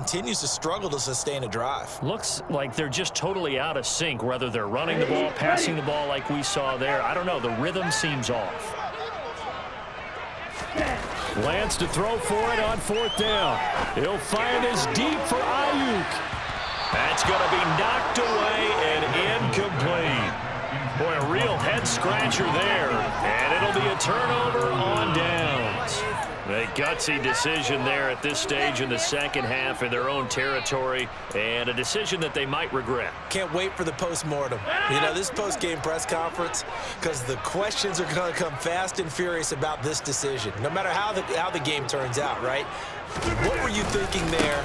continues to struggle to sustain a drive. Looks like they're just totally out of sync, whether they're running the ball, passing the ball like we saw there. I don't know. The rhythm seems off. Lance to throw for it on 4th down. He'll find his deep for Ayuk. That's going to be knocked away and incomplete. Boy, a real head-scratcher there. And it'll be a turnover on downs. A gutsy decision there at this stage in the second half in their own territory, and a decision that they might regret. Can't wait for the post-mortem. You know, this post-game press conference, because the questions are going to come fast and furious about this decision, no matter how the game turns out, right? What were you thinking there?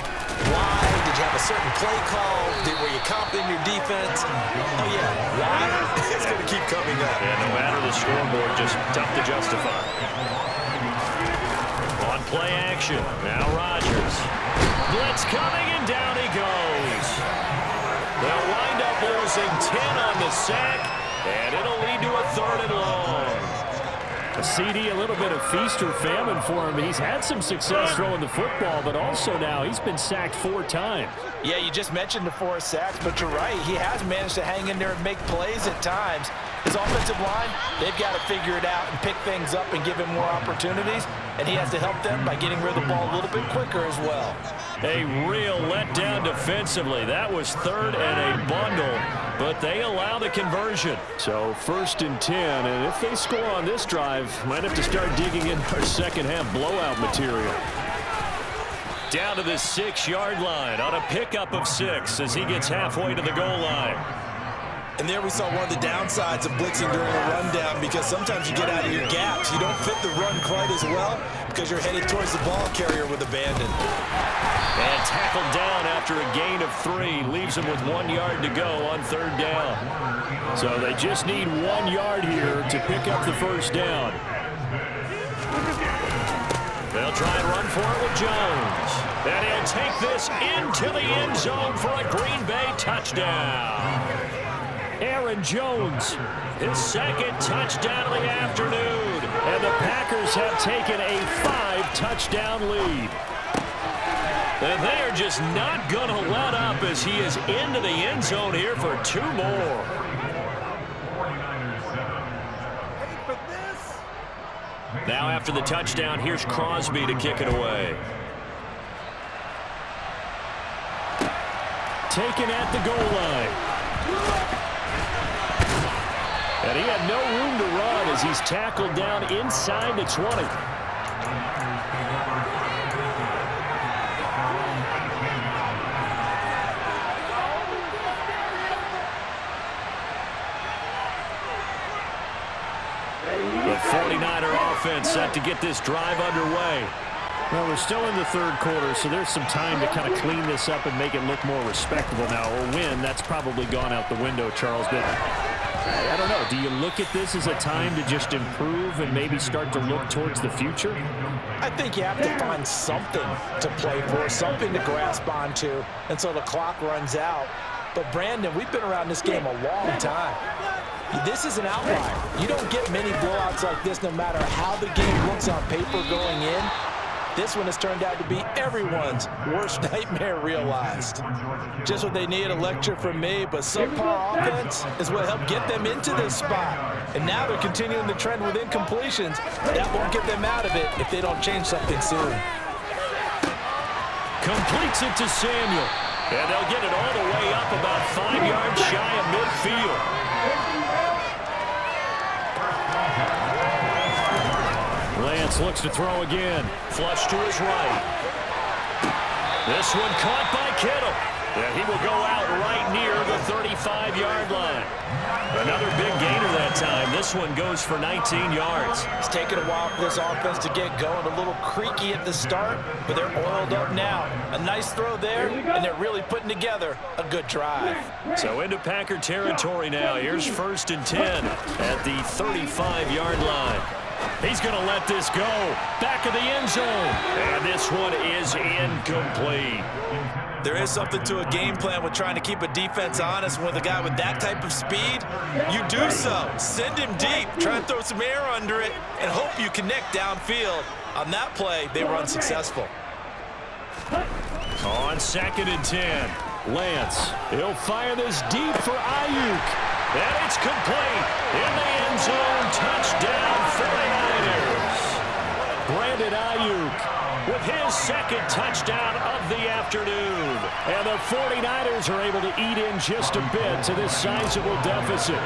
Why? Did you have a certain play call? Were you confident in your defense? Oh, yeah. Why? It's going to keep coming up. Yeah, no matter the scoreboard, just tough to justify. On play action, now Rodgers. Blitz coming, and down he goes. They'll wind up losing 10 on the sack, and it'll lead to a 3rd and long. A CD, a little bit of feast or famine for him. He's had some success throwing the football, but also now he's been sacked 4 times. Yeah, you just mentioned the 4 sacks, but you're right. He has managed to hang in there and make plays at times. His offensive line, they've got to figure it out and pick things up and give him more opportunities, and he has to help them by getting rid of the ball a little bit quicker as well. A real letdown defensively. That was 3rd and a bundle, but they allow the conversion. So 1st and 10, and if they score on this drive, might have to start digging in our second half blowout material. Down to the 6-yard line on a pickup of 6 as he gets halfway to the goal line. And there we saw one of the downsides of blitzing during a rundown, because sometimes you get out of your gaps. You don't fit the run quite as well because you're headed towards the ball carrier with abandon. And tackled down after a gain of 3. Leaves him with 1 yard to go on 3rd down. So they just need 1 yard here to pick up the 1st down. They'll try and run for it with Jones. And he'll take this into the end zone for a Green Bay touchdown. Aaron Jones, his 2nd touchdown of the afternoon. And the Packers have taken a 5-touchdown lead. And they are just not going to let up as he is into the end zone here for 2 more. Now after the touchdown, here's Crosby to kick it away. Taken at the goal line. And he had no room to run as he's tackled down inside the 20. The 49er offense set to get this drive underway. Well, we're still in the 3rd quarter, so there's some time to kind of clean this up and make it look more respectable now. Or win, that's probably gone out the window, Charles. But I don't know. Do you look at this as a time to just improve and maybe start to look towards the future? I think you have to find something to play for, something to grasp onto until the clock runs out. But, Brandon, we've been around this game a long time. This is an outlier. You don't get many blowouts like this no matter how the game looks on paper going in. This one has turned out to be everyone's worst nightmare realized. Just what they need, a lecture from me, but subpar offense is what helped get them into this spot. And now they're continuing the trend with incompletions. That won't get them out of it if they don't change something soon. Completes it to Samuel. And they'll get it all the way up about 5 yards shy of midfield. Lance looks to throw again. Flush to his right. This one caught by Kittle. And he will go out right near the 35-yard line. Another big gainer that time. This one goes for 19 yards. It's taken a while for this offense to get going. A little creaky at the start, but they're oiled up now. A nice throw there, and they're really putting together a good drive. So into Packer territory now. Here's 1st and 10 at the 35-yard line. He's going to let this go. Back of the end zone. And this one is incomplete. There is something to a game plan with trying to keep a defense honest. With a guy with that type of speed, you do so. Send him deep. Try and throw some air under it and hope you connect downfield. On that play, they were unsuccessful. On 2nd and 10, Lance. He'll fire this deep for Ayuk. And it's complete. In the end zone, touchdown 49ers. Brandon Ayuk with his second touchdown of the afternoon. And the 49ers are able to eat in just a bit to this sizable deficit.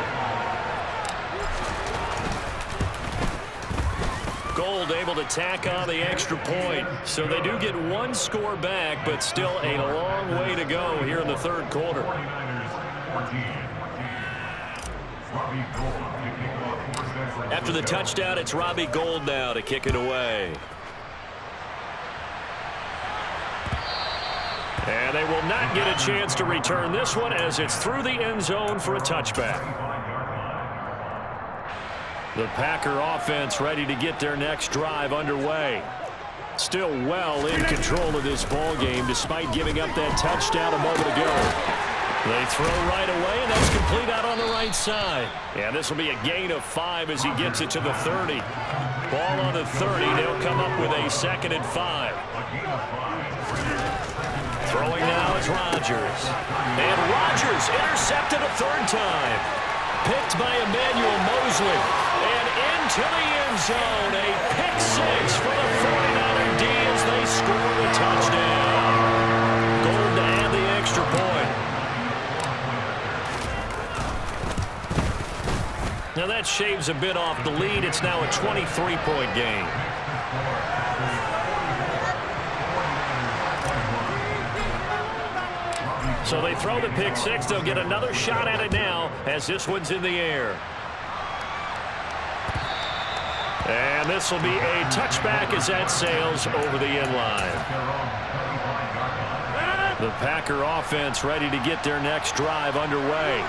Gold able to tack on the extra point. So they do get one score back, but still a long way to go here in the third quarter. After the touchdown, it's Robbie Gould now to kick it away. And they will not get a chance to return this one as it's through the end zone for a touchback. The Packer offense ready to get their next drive underway. Still well in control of this ball game despite giving up that touchdown a moment ago. They throw right away, and that's complete out on the right side. And this will be a gain of 5 as he gets it to the 30. Ball on the 30. They'll come up with a 2nd and 5. Throwing now is Rodgers. And Rodgers intercepted a third time. Picked by Emmanuel Mosley. And into the end zone. A pick 6 for the 49er D as they score the touchdown. Gold to add the extra point. Now that shaves a bit off the lead. It's now a 23-point game. So they throw the pick 6. They'll get another shot at it now as this one's in the air. And this will be a touchback as that sails over the end line. The Packer offense ready to get their next drive underway.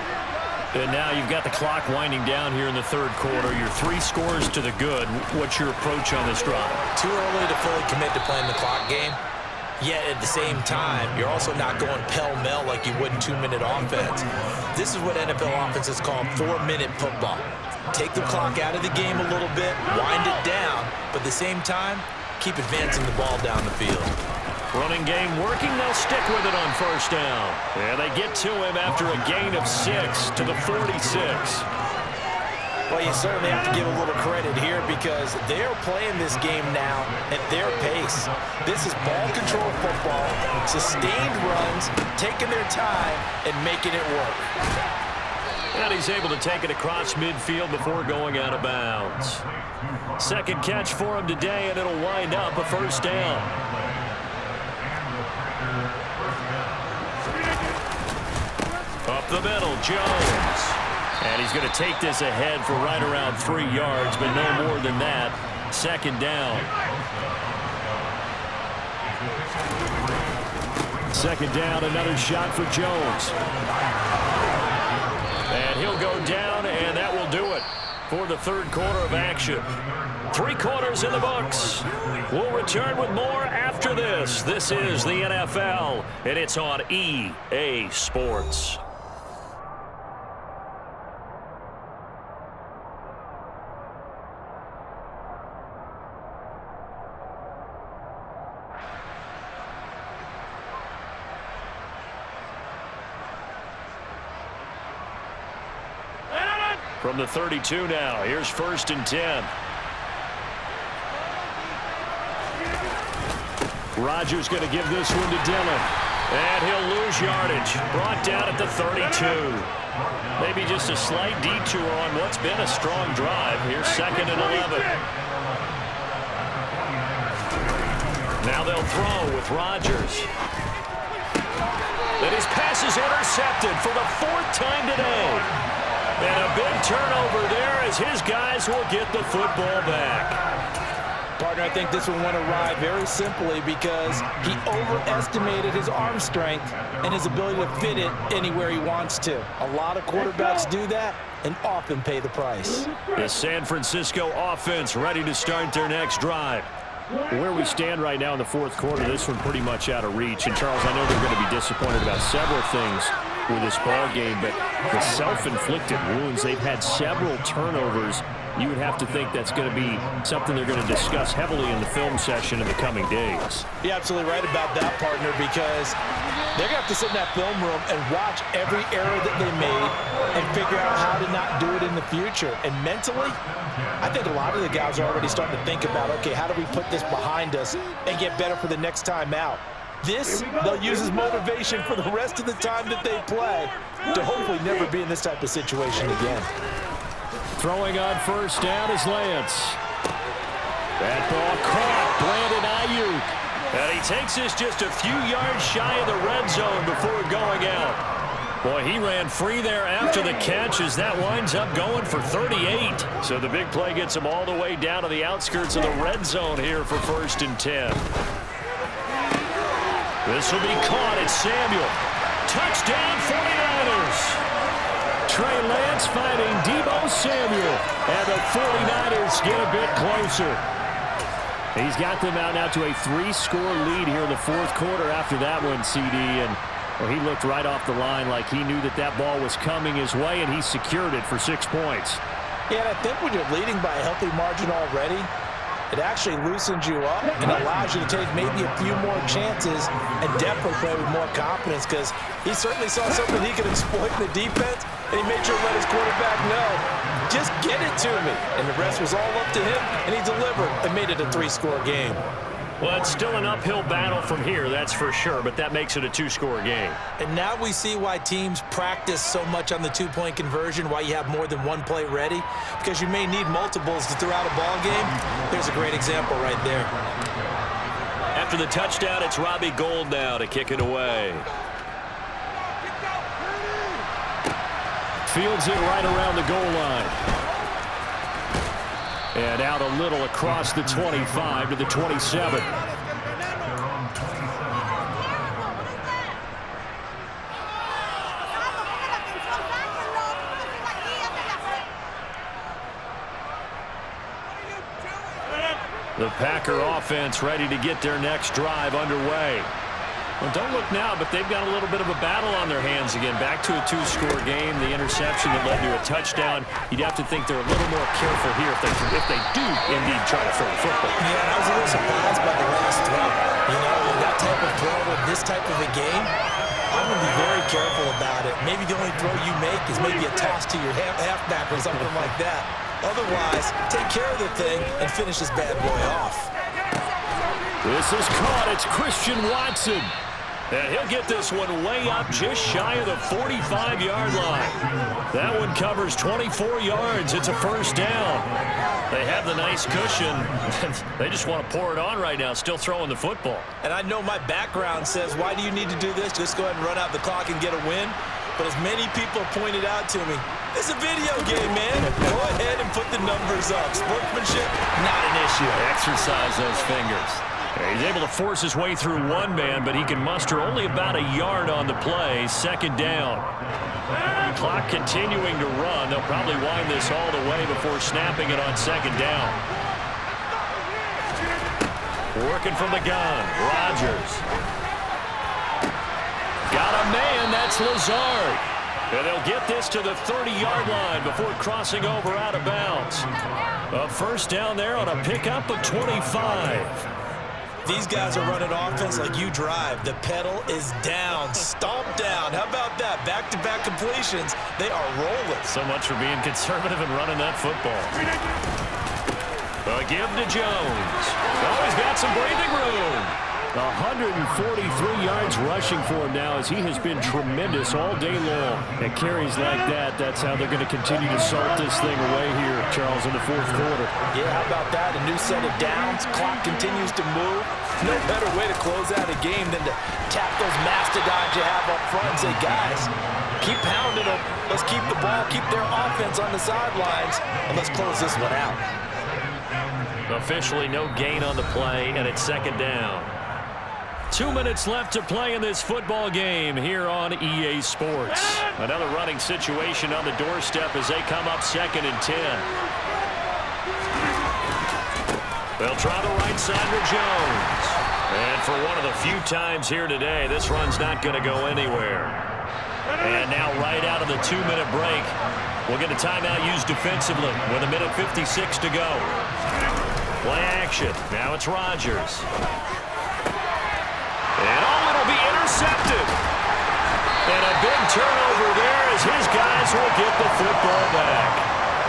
And now you've got the clock winding down here in the third quarter. Your 3 scores to the good. What's your approach on this drive? Too early to fully commit to playing the clock game. Yet at the same time, you're also not going pell-mell like you would in 2-minute offense. This is what NFL offenses call 4-minute football. Take the clock out of the game a little bit, wind it down, but at the same time, keep advancing the ball down the field. Running game working. They'll stick with it on first down. And they get to him after a gain of 6 to the 46. Well, you certainly have to give a little credit here because they're playing this game now at their pace. This is ball control football, sustained runs, taking their time, and making it work. And he's able to take it across midfield before going out of bounds. Second catch for him today, and it'll wind up a first down. Up the middle, Jones. And he's going to take this ahead for right around 3 yards, but no more than that. Second down. Second down, another shot for Jones. And he'll go down, and that will do it for the third quarter of action. 3 quarters in the books. We'll return with more after this. This is the NFL, and it's on EA Sports. From the 32 now, here's 1st and 10. Rodgers going to give this one to Dillon. And he'll lose yardage. Brought down at the 32. Maybe just a slight detour on what's been a strong drive. Here's 2nd and 11. Now they'll throw with Rodgers. And his pass is intercepted for the 4th time today. And a big turnover there as his guys will get the football back. Partner, I think this one went awry very simply because he overestimated his arm strength and his ability to fit it anywhere he wants to. A lot of quarterbacks do that and often pay the price. The San Francisco offense ready to start their next drive. Where we stand right now in the fourth quarter, this one pretty much out of reach. And, Charles, I know they're going to be disappointed about several things with this ball game, but the self-inflicted wounds, they've had several turnovers you would have to think that's going to be something they're going to discuss heavily in the film session in the coming days. You're absolutely right about that, partner, because they're going to have to sit in that film room and watch every error that they made and figure out how to not do it in the future. And mentally, I think a lot of the guys are already starting to think about, okay, how do we put this behind us and get better for the next time out? This, they'll use as motivation for the rest of the time that they play to hopefully never be in this type of situation again. Throwing on first down is Lance. That ball caught. Brandon Ayuk. And he takes this just a few yards shy of the red zone before going out. Boy, he ran free there after the catch as that winds up going for 38. So the big play gets him all the way down to the outskirts of the red zone here for 1st and 10. This will be caught. It's Samuel. Touchdown 49ers. Trey Lance finding Deebo Samuel. And the 49ers get a bit closer. He's got them out now to a 3-score lead here in the 4th quarter after that one, CD. And well, he looked right off the line like he knew that that ball was coming his way, and he secured it for 6 points. Yeah, and I think when you're leading by a healthy margin already, it actually loosens you up and allows you to take maybe a few more chances and definitely play with more confidence, because he certainly saw something he could exploit in the defense, and he made sure to let his quarterback know, just get it to me. And the rest was all up to him, and he delivered and made it a 3-score game. Well, it's still an uphill battle from here, that's for sure, but that makes it a 2-score game. And now we see why teams practice so much on the 2-point conversion, why you have more than one play ready, because you may need multiples throughout a ball game. There's a great example right there. After the touchdown, it's Robbie Gould now to kick it away. Fields it right around the goal line. And out a little across the 25 to the 27. The Packer offense ready to get their next drive underway. Well, don't look now, but they've got a little bit of a battle on their hands again. Back to a 2-score game. The interception that led to a touchdown. You'd have to think they're a little more careful here if they do indeed try to throw the football. Yeah, I was a little surprised by the last throw. You know, with that type of throw with this type of a game, I'm going to be very careful about it. Maybe the only throw you make is maybe a toss to your halfback or something like that. Otherwise, take care of the thing and finish this bad boy off. This is caught. It's Christian Watson. And he'll get this one way up just shy of the 45-yard line. That one covers 24 yards. It's a 1st down. They have the nice cushion. They just want to pour it on right now, still throwing the football. And I know my background says, why do you need to do this? Just go ahead and run out the clock and get a win. But as many people have pointed out to me, it's a video game, man. Go ahead and put the numbers up. Sportsmanship, not an issue. Exercise those fingers. He's able to force his way through one man, but he can muster only about a yard on the play. 2nd down. Clock continuing to run. They'll probably wind this all the way before snapping it on 2nd down. Working from the gun. Rodgers. Got a man. That's Lazard. And they'll get this to the 30-yard line before crossing over out of bounds. A 1st down there on a pickup of 25. These guys are running offense like you drive. The pedal is down, stomp down. How about that? Back-to-back completions. They are rolling. So much for being conservative and running that football. A give to Jones. Oh, he's got some breathing room. 143 yards rushing for him now, as he has been tremendous all day long. And carries like that, that's how they're going to continue to salt this thing away here, Charles, in the 4th quarter. Yeah, how about that? A new set of downs. Clock continues to move. No better way to close out a game than to tap those mastodons you have up front and say, guys, keep pounding them. Let's keep the ball, keep their offense on the sidelines, and let's close this one out. Officially no gain on the play, and it's 2nd down. 2 minutes left to play in this football game here on EA Sports. Another running situation on the doorstep as they come up 2nd and 10. They'll try the right side with Jones. And for one of the few times here today, this run's not going to go anywhere. And now right out of the 2-minute break, We'll get a timeout used defensively with 1:56 to go. Play action. Now it's Rodgers. And it'll be intercepted. And a big turnover there as his guys will get the football back.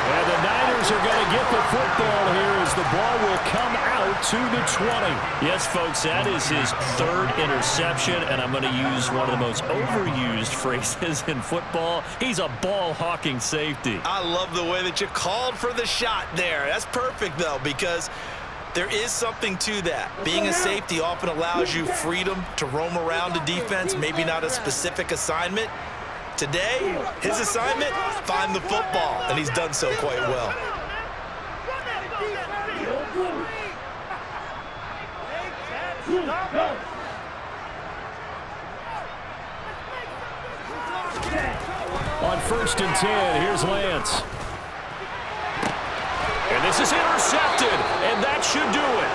And the Niners are going to get the football here as the ball will come out to the 20. Yes, folks, that is his third interception, and I'm going to use one of the most overused phrases in football. He's a ball-hawking safety. I love the way that you called for the shot there. That's perfect, though, because there is something to that. Being a safety often allows you freedom to roam around a defense, maybe not a specific assignment. Today, his assignment, find the football, and he's done so quite well. On 1st and 10, here's Lance. And this is intercepted, and that should do it.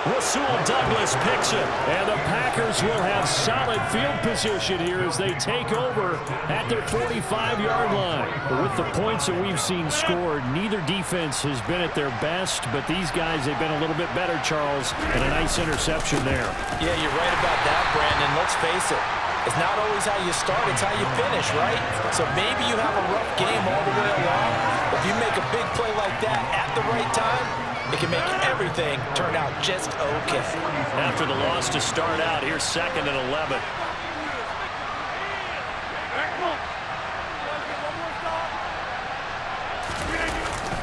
Rasul Douglas picks it, and the Packers will have solid field position here as they take over at their 45-yard line. But with the points that we've seen scored, neither defense has been at their best, but these guys, they've been a little bit better, Charles, and a nice interception there. Yeah, you're right about that, Brandon. Let's face it. It's not always how you start, it's how you finish, right? So maybe you have a rough game all the way along, but if you make a big play like that at the right time, it can make everything turn out just okay. After the loss to start out, here's 2nd and 11.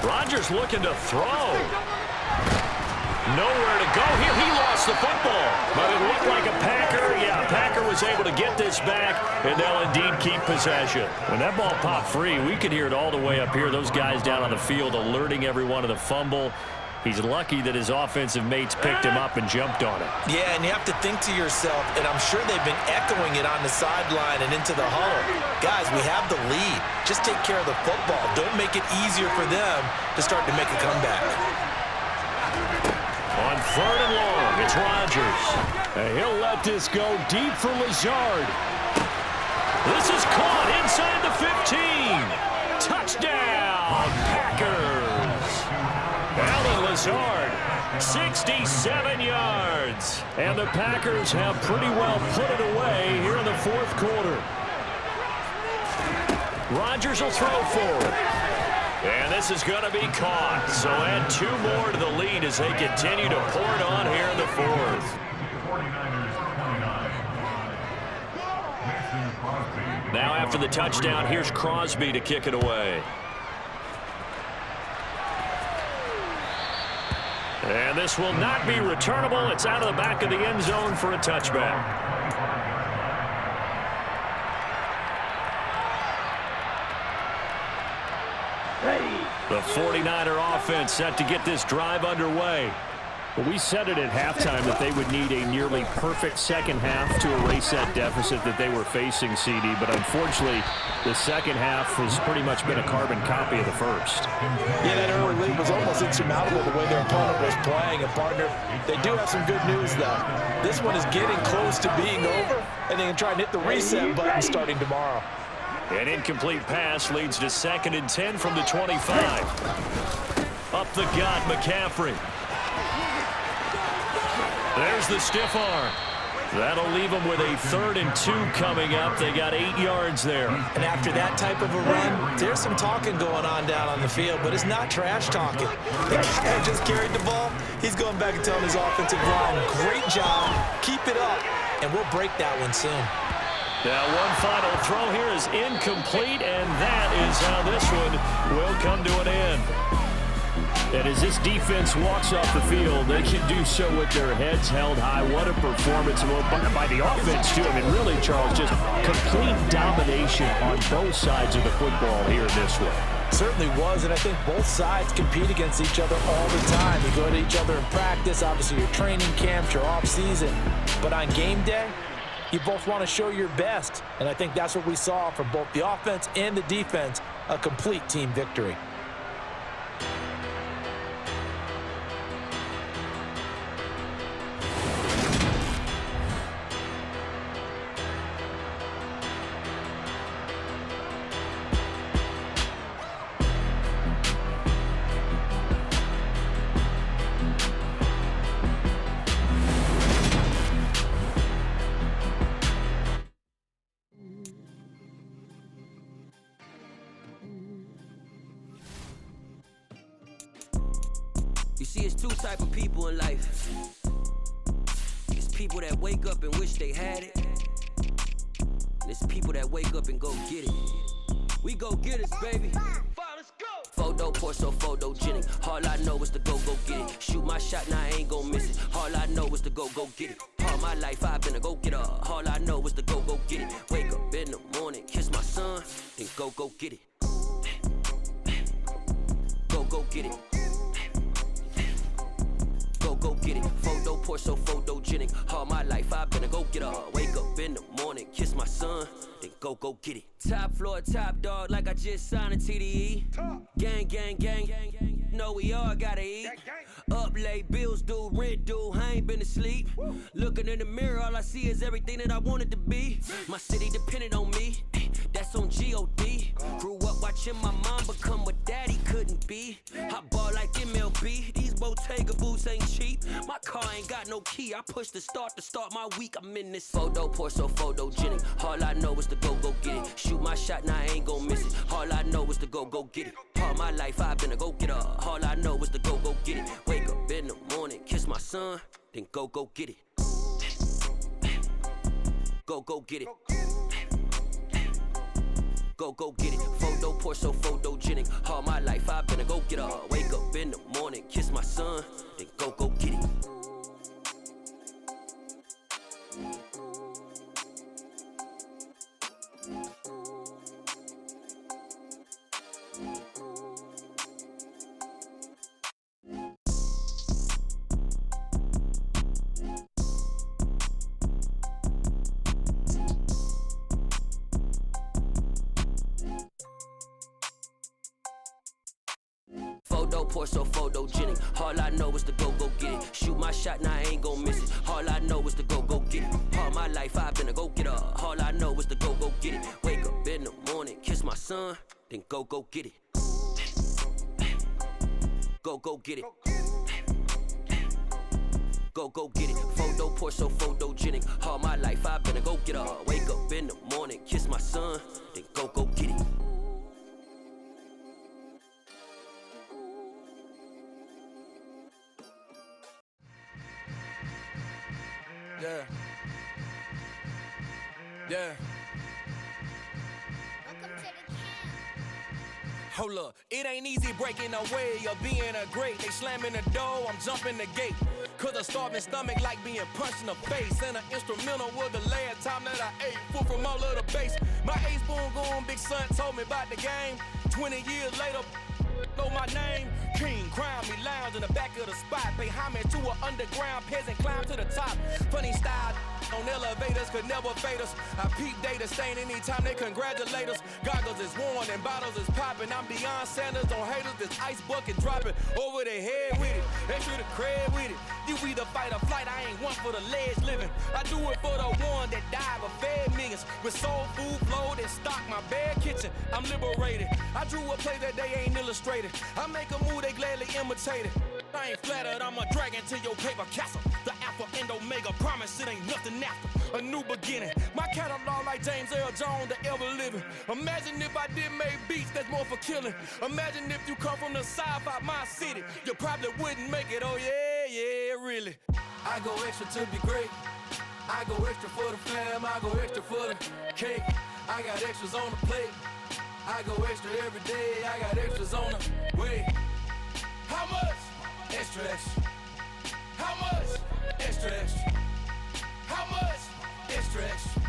Rodgers looking to throw. Nowhere to go here. He lost the football, but it looked like a Packer. Yeah, Packer was able to get this back, and they'll indeed keep possession. When that ball popped free, we could hear it all the way up here. Those guys down on the field alerting everyone of the fumble. He's lucky that his offensive mates picked him up and jumped on it. Yeah, and you have to think to yourself, and I'm sure they've been echoing it on the sideline and into the huddle. Guys, we have the lead. Just take care of the football. Don't make it easier for them to start to make a comeback. On 3rd and long, it's Rodgers. And he'll let this go deep for Lazard. This is caught inside the 15. Touchdown, Packers. Alan Lazard, 67 yards. And the Packers have pretty well put it away here in the 4th quarter. Rodgers will throw for it. And this is going to be caught. So add 2 more to the lead as they continue to pour it on here in the 4th. Now after the touchdown, here's Crosby to kick it away. And this will not be returnable. It's out of the back of the end zone for a touchback. The 49er offense set to get this drive underway. Well, we said it at halftime that they would need a nearly perfect second half to erase that deficit that they were facing, CD. But unfortunately, the second half has pretty much been a carbon copy of the first. Yeah, that early lead was almost insurmountable the way their opponent was playing. And, partner, they do have some good news, though. This one is getting close to being over, and they can try and hit the reset button starting tomorrow. An incomplete pass leads to 2nd and 10 from the 25. Up the gut, McCaffrey. There's the stiff arm. That'll leave them with a 3rd and 2 coming up. They got 8 yards there. And after that type of a run, there's some talking going on down on the field, but it's not trash talking. The guy just carried the ball. He's going back and telling his offensive line, great job, keep it up, and we'll break that one soon. Now one final throw here is incomplete, and that is how this one will come to an end. And as this defense walks off the field, they can do so with their heads held high. What a performance by the offense, too. I mean, really, Charles, just complete domination on both sides of the football here in this one. Certainly was, and I think both sides compete against each other all the time. You go to each other in practice, obviously your training camps, your off-season. But on game day, you both want to show your best. And I think that's what we saw from both the offense and the defense, a complete team victory. See, it's two type of people in life. It's people that wake up and wish they had it. And it's people that wake up and go get it. We go get it, baby. Let's go. Photo, Porso, photogenic. All I know is to go get it. Shoot my shot, now I ain't gon' miss it. All I know is to go get it. All my life I've been a go-getter. All I know is to go get it. Wake up in the morning, kiss my son, then go get it. Go get it. Go get it. Photo, Porso, photogenic. All my life I've been a go-getter. Wake up in the morning, kiss my son, then go get it. Top floor, top dog, like I just signed a TDE. Gang. Know we all gotta eat. Up late, bills due, rent due, I ain't been asleep. Looking in the mirror, all I see is everything that I wanted to be. My city depended on me, that's on G.O.D. Grew up watching my mom become what daddy couldn't be. I ball like MLB, these Bottega boots ain't cheap. My car ain't got no key, I push the start to start my week. I'm in this photo, Porso, photogenic. All I know is to go get it. Shoot my shot, now I ain't gon' miss it. All I know is to go get it. All my life I've been a go-getter. All I know is to go get it. Wake up in the morning, kiss my son, then go get it. Go get it. Go get it. Photo, Porso, photogenic. All my life I've been a go-getter. Wake up in the morning, kiss my son, then go get it. Photo, Porso, photogenic. All I know is to go get it. Shoot my shot, now I ain't gon' miss it. All I know is to go get it. All my life I've been a go-getter. All I know is to go get it. Wake up in the morning, kiss my son, then go get it. Go get it. Go get it. Photo, Porso, photogenic. All my life I've been a go-getter. Wake up in the morning, kiss my son, then go get it. Yeah. Hold up, it ain't easy breaking away or being a great. They slamming the door, I'm jumping the gate. Cause a starving stomach like being punched in the face. And an instrumental was the last time that I ate. Full from all of the bass. My ace boom going, big son told me about the game. 20 years later, know my name. King, crown me, lounge in the back of the spot. Pay homage to an underground peasant, climb to the top. Funny style on elevators could never fade us. I peep data stain anytime they congratulate us. Goggles is worn and bottles is popping. I'm beyond Sanders on haters, this ice bucket dropping over their head with it. Extra the cred with it. You either fight or flight, I ain't one for the ledge living. I do it for the one that died but fed millions. With soul food flowed and stock my bare kitchen. I'm liberated. I drew a play that they ain't illustrated. I make a move, they gladly imitate it. I ain't flattered, I'm a dragon to your paper castle. The Alpha and Omega, promise it ain't nothing after. A new beginning. My catalog like James Earl Jones, the ever living. Imagine if I did make beats that's more for killing. Imagine if you come from the south out my city. You probably wouldn't make it, oh yeah, really. I go extra to be great. I go extra for the fam, I go extra for the cake. I got extras on the plate. I go extra every day, I got extras on the way. How much? Extra, extra. How much? Extra, extra. How much? Extra, extra.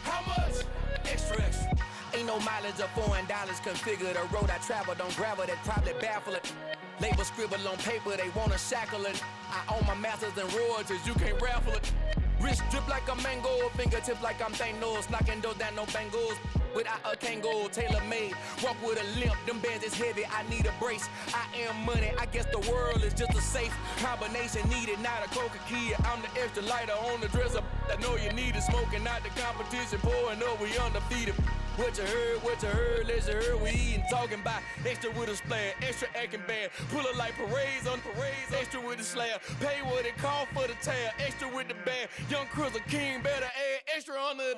How much? Extra, extra. Ain't no mileage of $4 configure the road I travel. Don't gravel, that probably baffle it. Label scribble on paper, they wanna shackle it. I own my masters and royalties, you can't raffle it. Wrist drip like a mango, fingertips like I'm Thanos. Knocking doors down, no bangles. Without a Kango, tailor-made. Walk with a limp, them bands is heavy, I need a brace. I am money, I guess the world is just a safe combination needed, not a coca key. I'm the extra lighter on the dresser. I know you need it, smoking out the competition, pouring up, we undefeated. What you heard, let's you heard, we eatin', talking about extra with a splash, extra acting bad. Pull it like parades on parades, extra with the slab. Pay what it cost for the tab, extra with the bag. Young Cruiser King, better add extra on the.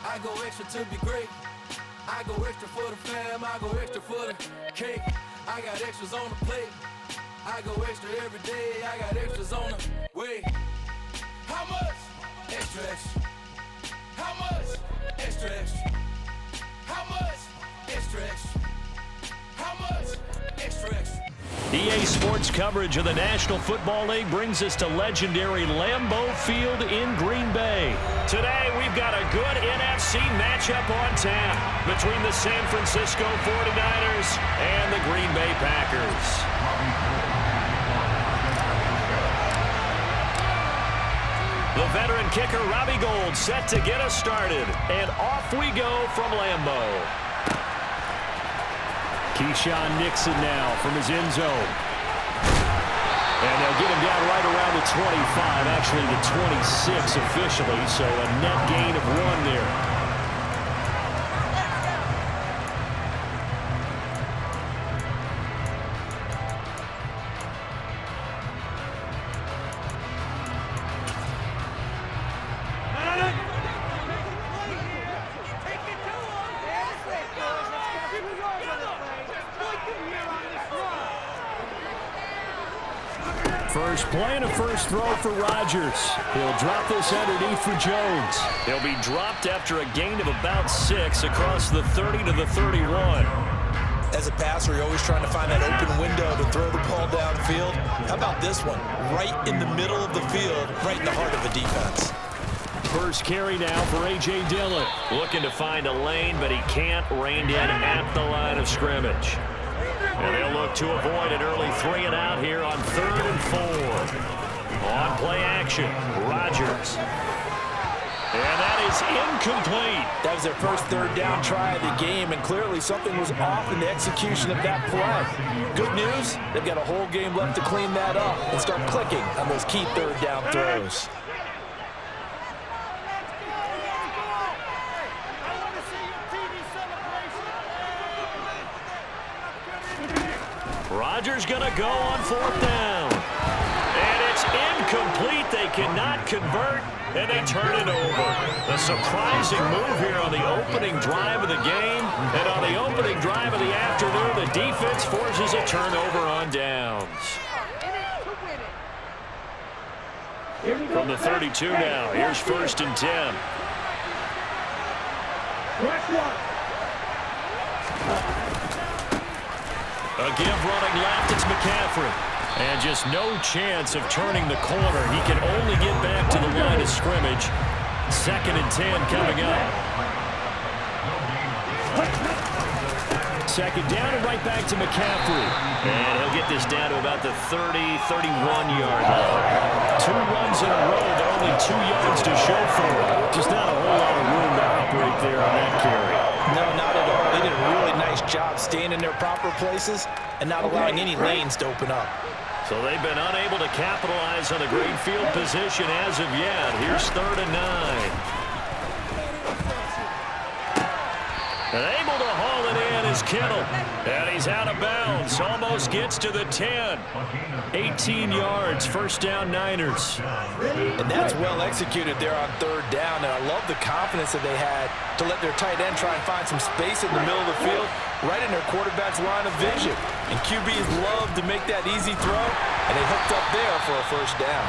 I go extra to be great. I go extra for the fam, I go extra for the cake. I got extras on the plate. I go extra every day, I got extras on the way. How much? Extra, extra. How much? Extra, extra. How much? Extra, extra. How much? Extra, extra. EA Sports coverage of the National Football League brings us to legendary Lambeau Field in Green Bay. Today, we've got a good NFC matchup on tap between the San Francisco 49ers and the Green Bay Packers. The veteran kicker, Robbie Gould, set to get us started. And off we go from Lambeau. Keyshawn Nixon now from his end zone. And they'll get him down right around the 25, actually the 26 officially, so a net gain of 1 there. First play and a first throw for Rodgers. He'll drop this underneath for Jones. He'll be dropped after a gain of about 6 across the 30 to the 31. As a passer, you're always trying to find that open window to throw the ball downfield. How about this one? Right in the middle of the field, right in the heart of the defense. First carry now for A.J. Dillon. Looking to find a lane, but he can't. Reined in at the line of scrimmage. And they'll look to avoid an early 3 and out here on 3rd and 4. On play action, Rodgers. And that is incomplete. That was their first 3rd down try of the game, and clearly something was off in the execution of that play. Good news, they've got a whole game left to clean that up and start clicking on those key 3rd down throws. Rodgers going to go on 4th down. And it's incomplete. They cannot convert, and they turn it over. A surprising move here on the opening drive of the game. And on the opening drive of the afternoon, the defense forces a turnover on downs. From the 32 now, here's 1st and 10. A give running left, it's McCaffrey. And just no chance of turning the corner. He can only get back to the line of scrimmage. 2nd and 10 coming up. 2nd down and right back to McCaffrey. And he'll get this down to about the 30, 31-yard line. 2 runs in a row, but only 2 yards to show for it. Just not a whole lot of room to operate there on that carry. No, not at all. They did a really nice job staying in their proper places and not allowing any lanes to open up. So they've been unable to capitalize on the great field position as of yet. Here's 3rd and 9. And able to haul it in is Kittle. And he's out of bounds. Almost gets to the 10. 18 yards. 1st down, Niners. And that's well executed there on 3rd down. And I love the confidence that they had to let their tight end try and find some space in the middle of the field, right in their quarterback's line of vision. And QBs love to make that easy throw, and they hooked up there for a 1st down.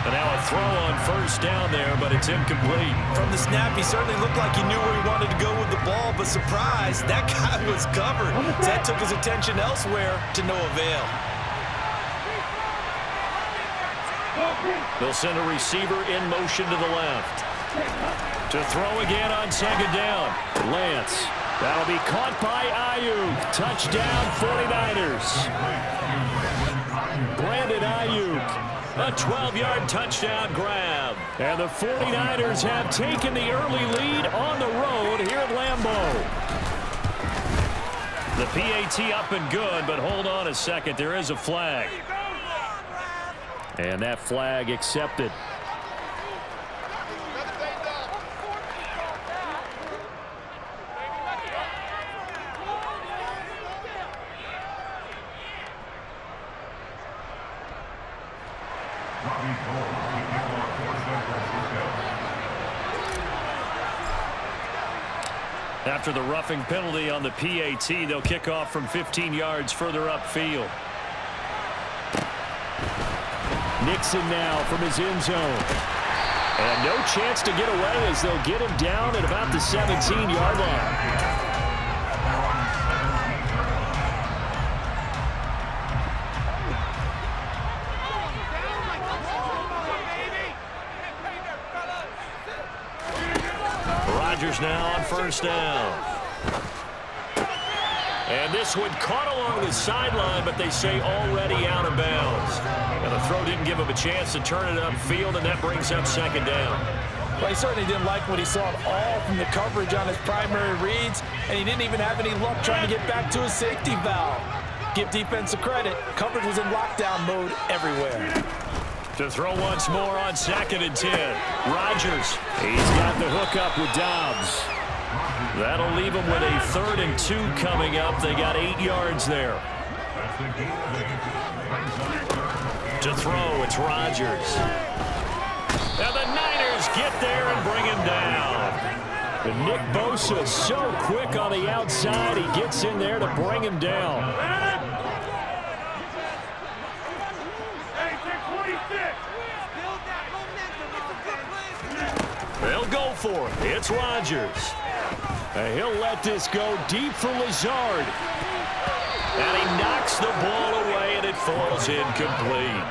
And now a throw on 1st down there, but it's incomplete. From the snap, he certainly looked like he knew where he wanted to go with the ball, but surprise, that guy was covered. So that took his attention elsewhere to no avail. They'll send a receiver in motion to the left. To throw again on 2nd down. Lance. That'll be caught by Ayuk. Touchdown, 49ers. Brandon Ayuk. A 12-yard touchdown grab. And the 49ers have taken the early lead on the road here at Lambeau. The PAT up and good, but hold on a second. There is a flag. And that flag accepted. After the roughing penalty on the PAT, they'll kick off from 15 yards further upfield. Nixon now from his end zone. And no chance to get away as they'll get him down at about the 17-yard line. Rodgers now on first down. And this one caught along the sideline, but they say already out of bounds. And the throw didn't give him a chance to turn it upfield, and that brings up second down. Well, he certainly didn't like what he saw at all from the coverage on his primary reads, and he didn't even have any luck trying to get back to his safety valve. Give defense credit. Coverage was in lockdown mode everywhere. To throw once more on 2nd and 10. Rodgers, he's got the hook up with Dobbs. That'll leave them with a 3rd and 2 coming up. They got 8 yards there. To throw, it's Rodgers. And the Niners get there and bring him down. And Nick Bosa so quick on the outside. He gets in there to bring him down. They'll go for it. It's Rodgers. And he'll let this go deep for Lazard. And he knocks the ball away, and it falls incomplete.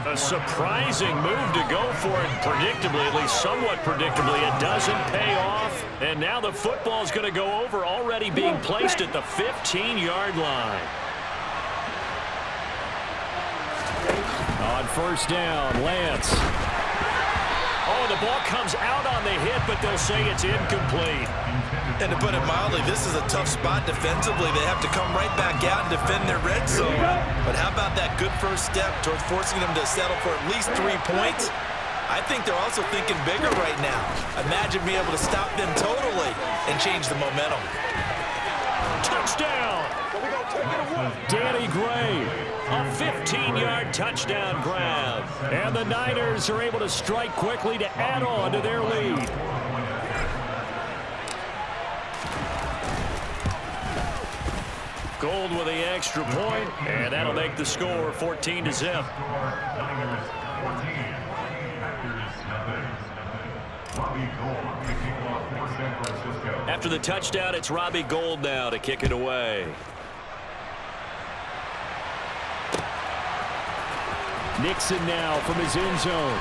A surprising move to go for it predictably, at least somewhat predictably. It doesn't pay off. And now the football's going to go over, already being placed at the 15-yard line. On first down, Lance. Oh, the ball comes out on the hit, but they'll say it's incomplete. And to put it mildly, this is a tough spot defensively. They have to come right back out and defend their red zone. But how about that good first step towards forcing them to settle for at least 3 points? I think they're also thinking bigger right now. Imagine being able to stop them totally and change the momentum. Touchdown! Danny Gray, a 15-yard touchdown grab. And the Niners are able to strike quickly to add on to their lead. Gold with the extra point, and that'll make the score 14-0. After the touchdown, it's Robbie Gould now to kick it away. Nixon now from his end zone.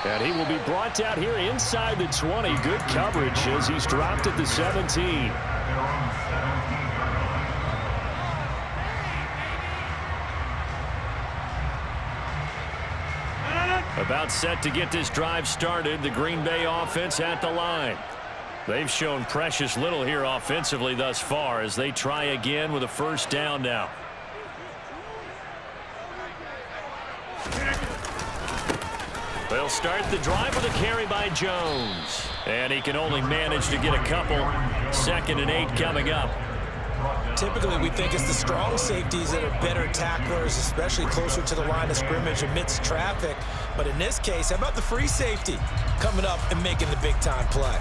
And he will be brought down here inside the 20. Good coverage as he's dropped at the 17. About set to get this drive started. The Green Bay offense at the line. They've shown precious little here offensively thus far as they try again with a first down now. They'll start the drive with a carry by Jones. And he can only manage to get a couple. 2nd and 8 coming up. Typically, we think it's the strong safeties that are better tacklers, especially closer to the line of scrimmage amidst traffic. But in this case, how about the free safety coming up and making the big-time play?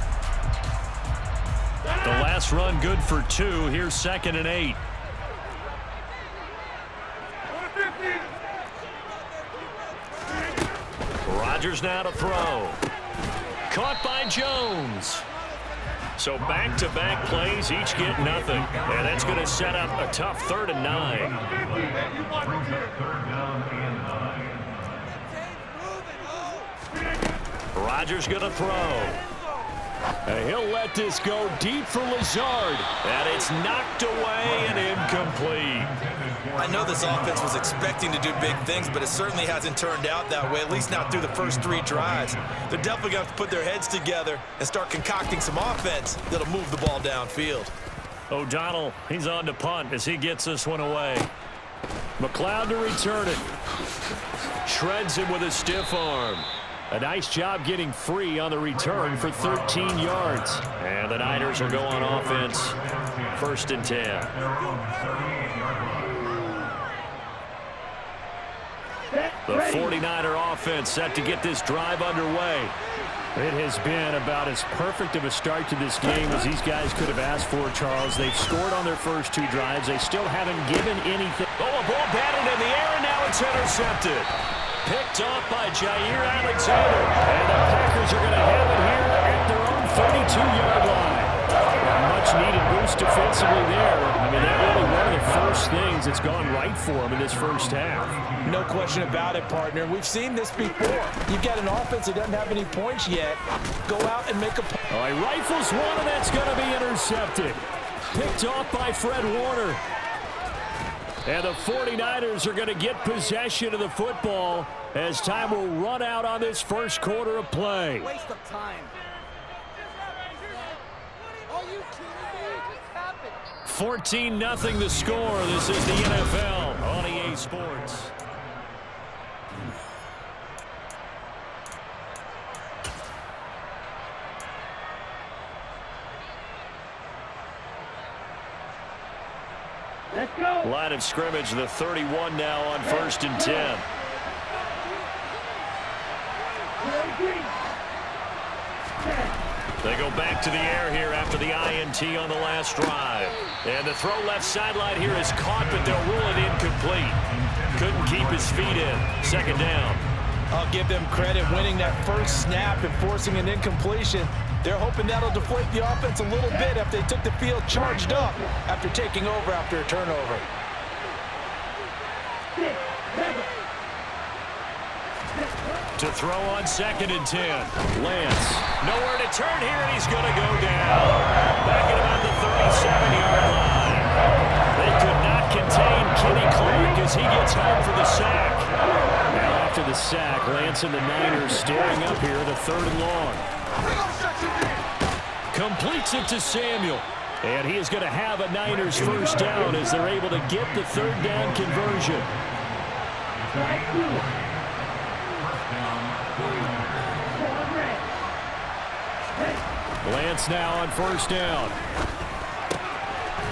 The last run good for 2. Here's 2nd and 8. Rodgers now to throw. Caught by Jones. So back-to-back plays, each get nothing. And that's going to set up a tough 3rd and 9. Rodgers going to throw. And he'll let this go deep for Lazard. And it's knocked away and incomplete. I know this offense was expecting to do big things, but it certainly hasn't turned out that way, at least not through the first 3 drives. They're definitely going to have to put their heads together and start concocting some offense that'll move the ball downfield. O'Donnell, he's on to punt as he gets this one away. McLeod to return it. Shreds him with a stiff arm. A nice job getting free on the return for 13 yards. And the Niners will go on offense. 1st and 10. The 49er offense set to get this drive underway. It has been about as perfect of a start to this game as these guys could have asked for, Charles. They've scored on their first 2 drives. They still haven't given anything. Oh, a ball batted in the air, and now now it's intercepted. Picked off by Jair Alexander. And the Packers are going to have it here at their own 32-yard line. A much-needed boost defensively there. I mean, that really one of the first things that's gone right for him in this first half. No question about it, partner. We've seen this before. You've got an offense that doesn't have any points yet. Go out and make a play. All right, rifles one, and that's going to be intercepted. Picked off by Fred Warner. And the 49ers are going to get possession of the football as time will run out on this first quarter of play. Waste of time. Are you kidding me? It just happened. 14-0 the score. This is the NFL on EA Sports. Let's go. Line of scrimmage, the 31 now on 1st and 10. They go back to the air here after the INT on the last drive. And the throw left sideline here is caught, but they'll rule it incomplete. Couldn't keep his feet in. 2nd down. I'll give them credit winning that first snap and forcing an incompletion. They're hoping that'll deflate the offense a little bit after they took the field charged up after taking over after a turnover. To throw on 2nd and 10. Lance. Nowhere to turn here, and he's going to go down. Back at about the 37-yard line. They could not contain Kenny Clark as he gets home for the sack. Now after the sack, Lance and the Niners staring up here at a 3rd and long. Completes it to Samuel. And he is going to have a Niners first down as they're able to get the 3rd down conversion. Lance now on 1st down.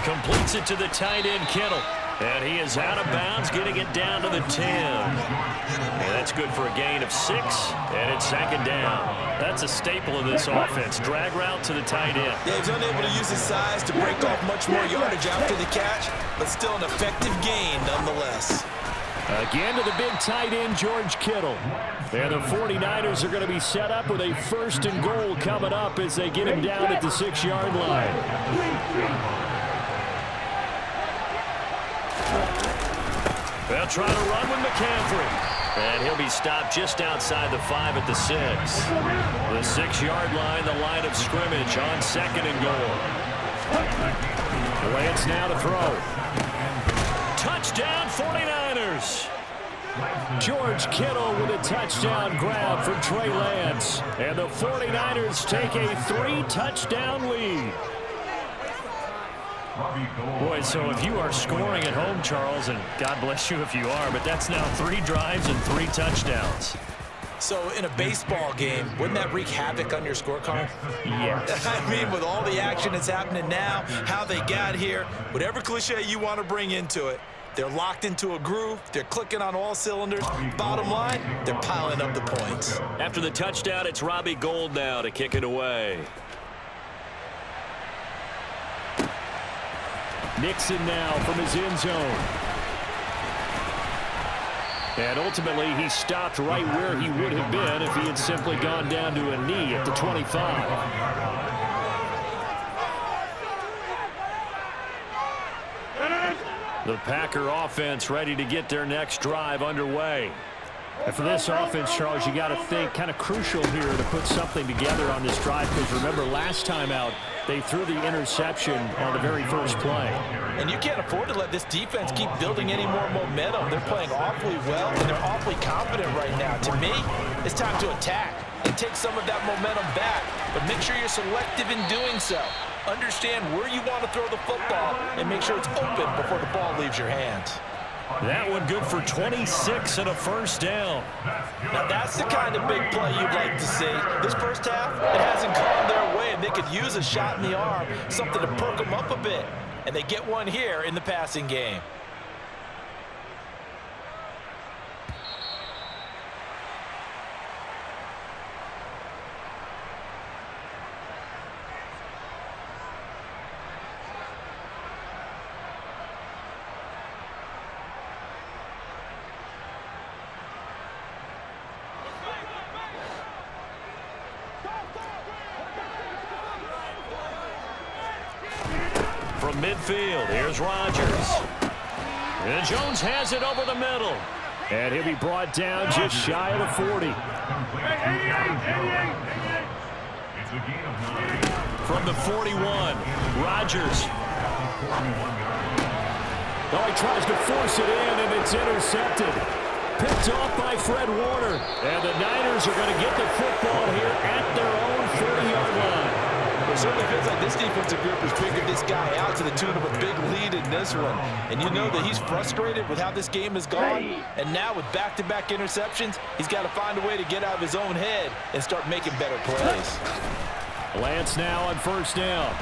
Completes it to the tight end, Kittle. And he is out of bounds, getting it down to the 10. And that's good for a gain of 6, and it's 2nd down. That's a staple of this offense. Drag route to the tight end. Yeah, he's unable to use his size to break off much more yardage after the catch, but still an effective gain nonetheless. Again to the big tight end, George Kittle. And the 49ers are going to be set up with a 1st and goal coming up as they get him down at the 6-yard line. They'll try to run with McCaffrey. And he'll be stopped just outside the 5 at the 6. The 6-yard line, the line of scrimmage on 2nd and goal. Lance now to throw. Touchdown 49ers. George Kittle with a touchdown grab for Trey Lance. And the 49ers take a 3-touchdown lead. Boy, so if you are scoring at home, Charles, and God bless you if you are, but that's now 3 drives and 3 touchdowns. So in a baseball game, wouldn't that wreak havoc on your scorecard? Yes. I mean, with all the action that's happening now, how they got here, whatever cliche you want to bring into it, they're locked into a groove. They're clicking on all cylinders. Bottom line, they're piling up the points. After the touchdown, it's Robbie Gould now to kick it away. Nixon now from his end zone. And ultimately, he stopped right where he would have been if he had simply gone down to a knee at the 25. The Packer offense ready to get their next drive underway. And for this offense, Charles, you got to think kind of crucial here to put something together on this drive, because remember last time out they threw the interception on the very first play. And you can't afford to let this defense keep building any more momentum. They're playing awfully well, and they're awfully confident right now. To me, it's time to attack and take some of that momentum back, but make sure you're selective in doing so. Understand where you want to throw the football and make sure it's open before the ball leaves your hands. That one good for 26 and a first down. Now that's the kind of big play you'd like to see. This first half, it hasn't gone their way, and they could use a shot in the arm, something to perk them up a bit. And they get one here in the passing game. from midfield. Here's Rodgers. And Jones has it over the middle. And he'll be brought down just shy of the 40. From the 41, Rodgers. Oh, he tries to force it in, and it's intercepted. Picked off by Fred Warner. And the Niners are going to get the football here at their own 40-yard line. It certainly feels like this defensive group has figured this guy out to the tune of a big lead in this one. And you know that he's frustrated with how this game has gone. And now with back-to-back interceptions, he's got to find a way to get out of his own head and start making better plays. Lance now on first down.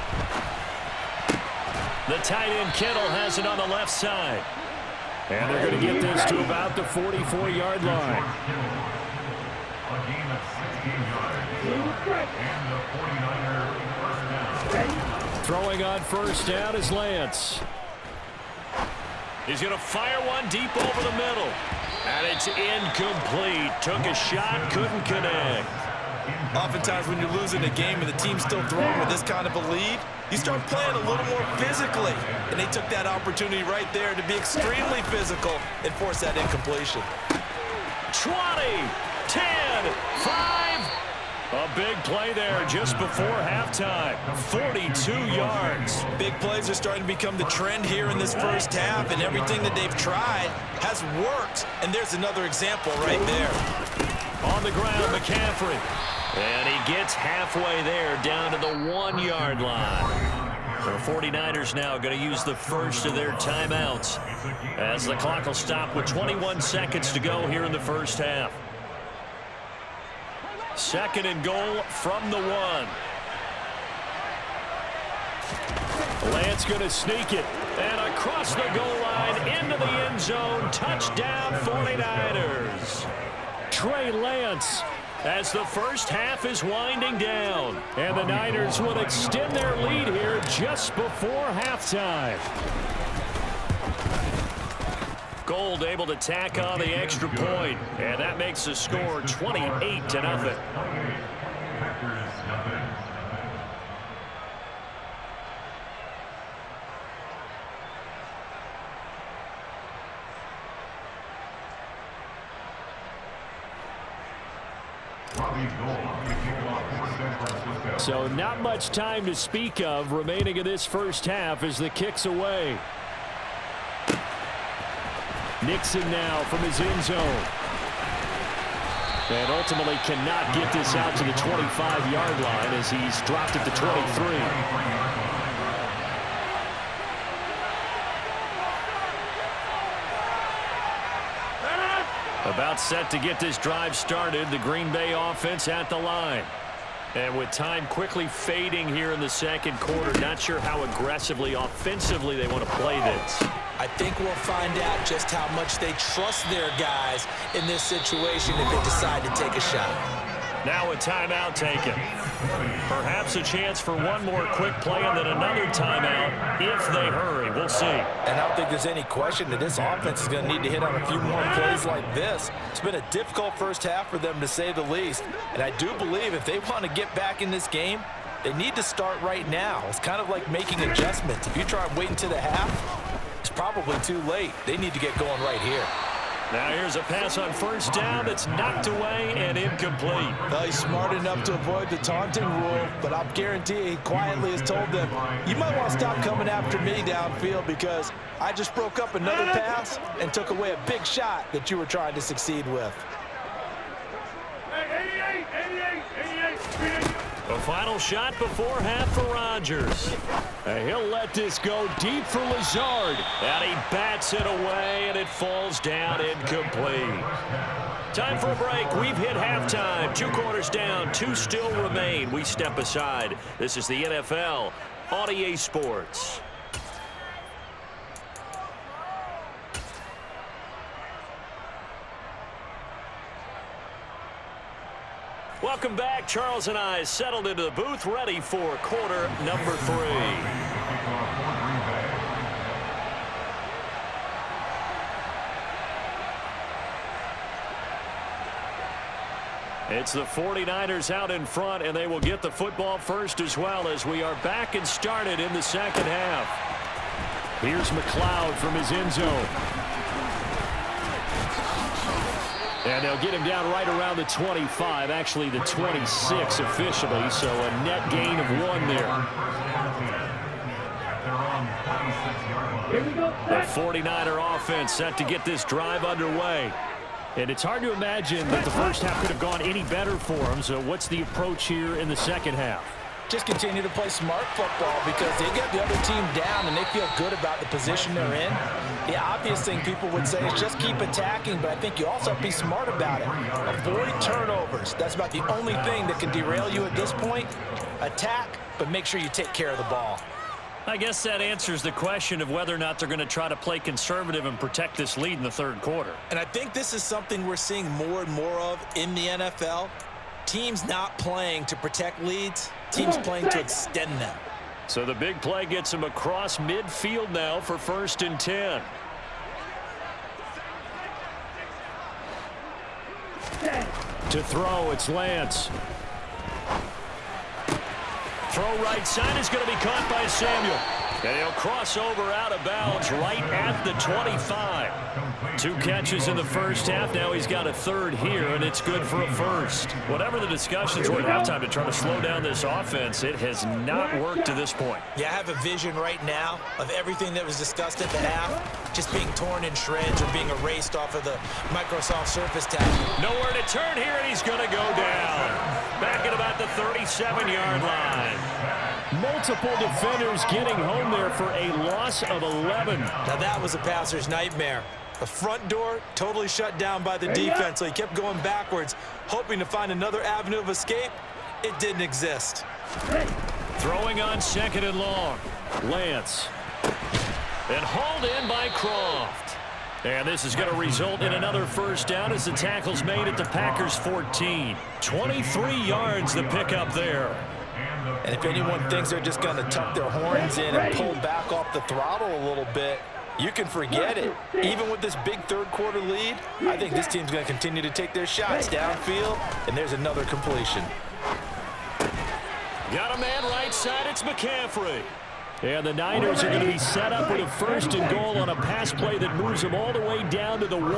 The tight end Kittle has it on the left side. And they're going to get this to about the 44-yard line. Throwing on first down is Lance. He's going to fire one deep over the middle. And it's incomplete. Took a shot, couldn't connect. Oftentimes when you're losing a game and the team's still throwing with this kind of a lead, you start playing a little more physically. And they took that opportunity right there to be extremely physical and force that incompletion. 20, 10, 5. A big play there just before halftime. 42 yards. Big plays are starting to become the trend here in this first half, and everything that they've tried has worked. And there's another example right there. On the ground, McCaffrey. And he gets halfway there down to the 1-yard line. The 49ers now going to use the first of their timeouts as the clock will stop with 21 seconds to go here in the first half. Second and goal from the 1. Lance going to sneak it. And across the goal line into the end zone. Touchdown 49ers. Trey Lance as the first half is winding down. And the Niners will extend their lead here just before halftime. Gold able to tack on the extra point, and that makes the score 28-0. So not much time to speak of remaining in this first half as the kick's away. Nixon now from his end zone. And ultimately cannot get this out to the 25-yard line as he's dropped at the 23. About set to get this drive started, the Green Bay offense at the line. And with time quickly fading here in the second quarter, not sure how aggressively, offensively they want to play this. I think we'll find out just how much they trust their guys in this situation if they decide to take a shot. Now a timeout taken. Perhaps a chance for one more quick play and then another timeout if they hurry. We'll see. And I don't think there's any question that this offense is going to need to hit on a few more plays like this. It's been a difficult first half for them, to say the least. And I do believe if they want to get back in this game, they need to start right now. It's kind of like making adjustments. If you try and wait until the half, it's probably too late. They need to get going right here. Now here's a pass on first down that's knocked away and incomplete. Well, he's smart enough to avoid the taunting rule, but I'll guarantee he quietly has told them, you might want to stop coming after me downfield because I just broke up another pass and took away a big shot that you were trying to succeed with. The final shot before half for Rodgers. And he'll let this go deep for Lazard. And he bats it away, and it falls down incomplete. Time for a break. We've hit halftime. 2 quarters down, 2 still remain. We step aside. This is the NFL on EA Sports. Welcome back. Charles and I settled into the booth, ready for quarter number 3. It's the 49ers out in front, and they will get the football first as well as we are back and started in the second half. Here's McLeod from his end zone. And they'll get him down right around the 25, actually the 26 officially, so a net gain of 1 there. The 49er offense set to get this drive underway. And it's hard to imagine that the first half could have gone any better for them, so what's the approach here in the second half? Just continue to play smart football because they get the other team down and they feel good about the position they're in. The obvious thing people would say is just keep attacking, but I think you also have to be smart about it. Avoid turnovers. That's about the only thing that can derail you at this point. Attack, but make sure you take care of the ball. I guess that answers the question of whether or not they're going to try to play conservative and protect this lead in the third quarter. And I think this is something we're seeing more and more of in the NFL. Teams not playing to protect leads, teams playing to extend them. So the big play gets him across midfield now for 1st and 10. To throw, it's Lance. Throw right side is going to be caught by Samuel. And he'll cross over out of bounds right at the 25. 2 catches in the first half. Now he's got a 3rd here, and it's good for a 1st. Whatever the discussions were at halftime to try to slow down this offense, it has not worked to this point. Yeah, I have a vision right now of everything that was discussed at the half just being torn in shreds or being erased off of the Microsoft Surface tab. Nowhere to turn here, and he's going to go down. Back at about the 37-yard line. Multiple defenders getting home there for a loss of 11. Now that was a passer's nightmare. The front door totally shut down by the defense, so he kept going backwards, hoping to find another avenue of escape. It didn't exist. Throwing on 2nd and long. Lance. And hauled in by Croft. And this is going to result in another 1st down as the tackle's made at the Packers' 14. 23 yards the pickup there. And if anyone thinks they're just going to tuck their horns in and pull back off the throttle a little bit, you can forget it. Even with this big third-quarter lead, I think this team's going to continue to take their shots downfield, and there's another completion. Got a man right side, it's McCaffrey. And the Niners are going to be set up with a 1st and goal on a pass play that moves them all the way down to the 1.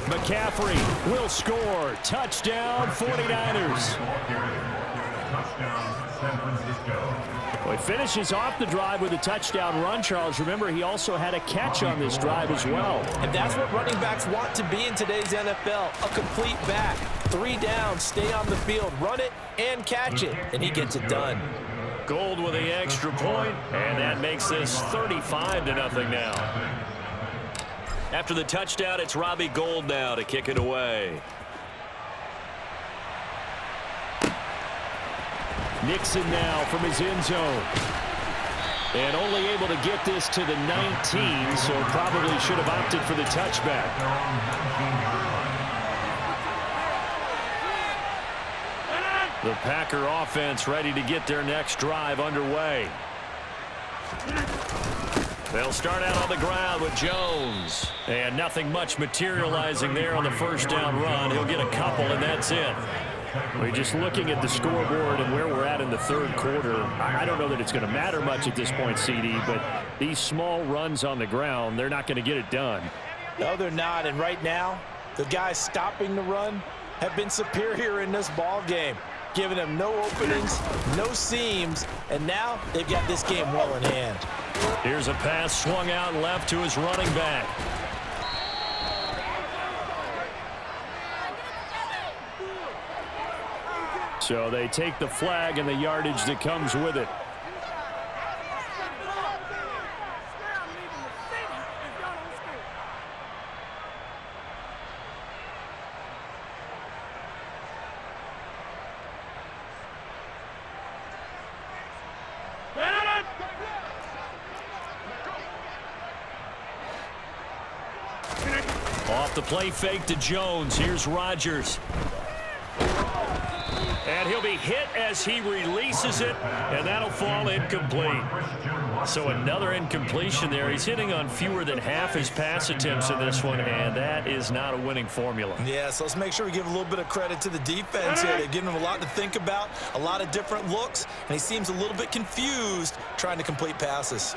McCaffrey will score. Touchdown, 49ers. Well, he finishes off the drive with a touchdown run, Charles. Remember, he also had a catch on this drive as well. And that's what running backs want to be in today's NFL, a complete back. 3 down, stay on the field, run it, and catch it. And he gets it done. Gold with the extra point, and that makes this 35-0 now. After the touchdown, it's Robbie Gould now to kick it away. Nixon now from his end zone. And only able to get this to the 19, so probably should have opted for the touchback. The Packer offense ready to get their next drive underway. They'll start out on the ground with Jones. And nothing much materializing there on the 1st down run. He'll get a couple, and that's it. We're just looking at the scoreboard and where we're at in the third quarter. I don't know that it's going to matter much at this point, CD, but these small runs on the ground, they're not going to get it done. No, they're not. And right now, the guys stopping the run have been superior in this ball game, giving them no openings, no seams, and now they've got this game well in hand. Here's a pass swung out left to his running back. So they take the flag and the yardage that comes with it. Off the play fake to Jones. Here's Rodgers. And he'll be hit as he releases it, and that'll fall incomplete. So another incompletion there. He's hitting on fewer than half his pass attempts in this one, and that is not a winning formula. Yeah, so let's make sure we give a little bit of credit to the defense here. They've given him a lot to think about, a lot of different looks, and he seems a little bit confused trying to complete passes.